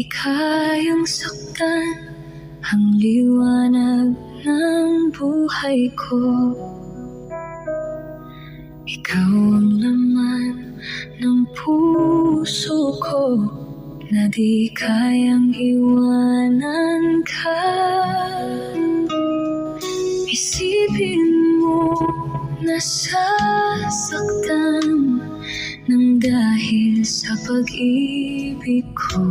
kayang saktan ang liwanag ng buhay ko. Ikaw ang laman ng puso ko na di kayang iwanan ka. Isipin mo nasasaktan nang dahil sa pag-ibig ko.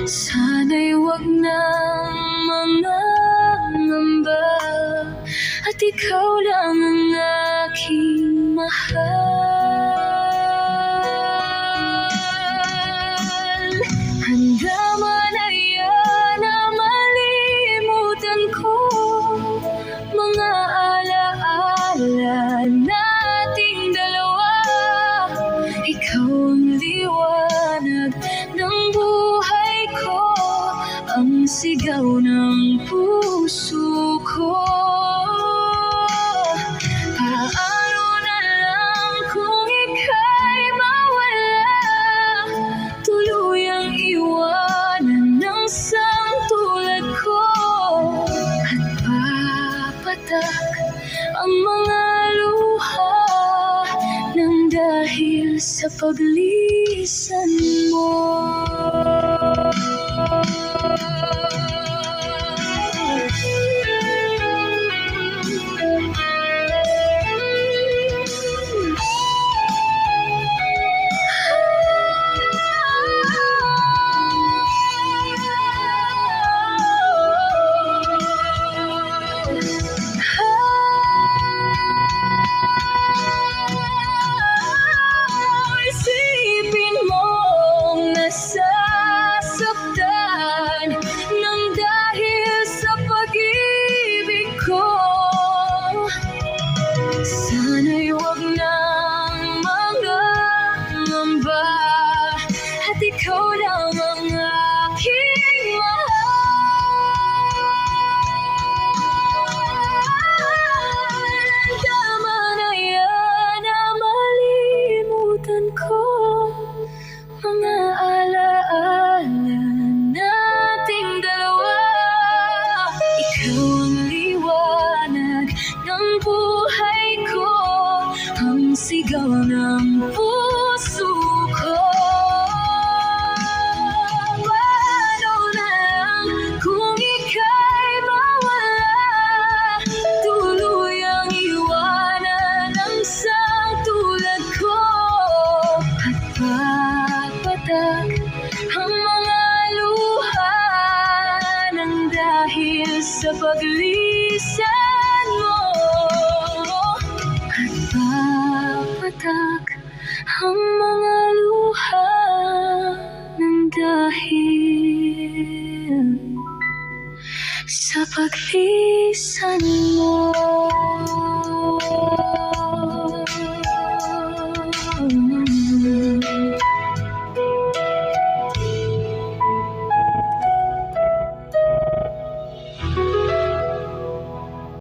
Sana'y wag nang mangangamba at ikaw lang ang aking mahal. Handa man yan na malimutan ko mga alaala nating dalawa. Ikaw ang liwanag ng buhay ko, ang sigaw ng puso ko. Paano na lang kung ika'y mawala, tuluyang iwanan ng sangtulad ko, at papatak ang mga luha nang dahil sa paglisan mo. Isipin mong nasasaktan nang dahil sa pag-ibig ko. Sana'y wag nang mangangamba at ikaw lang ang aking mahal. Tama na yan na malimutan ko mga alaala nating dalawa. Ikaw ang liwanag ng buhay ko, ang sigaw ng puso ko. Paano na lang kung ika'y mawala, tuluyang iwanan ang sangtulad ko, at papatak ang mga luha nang dahil sa paglisan mo, at papatak ang mga luha nang dahil sa paglisan mo.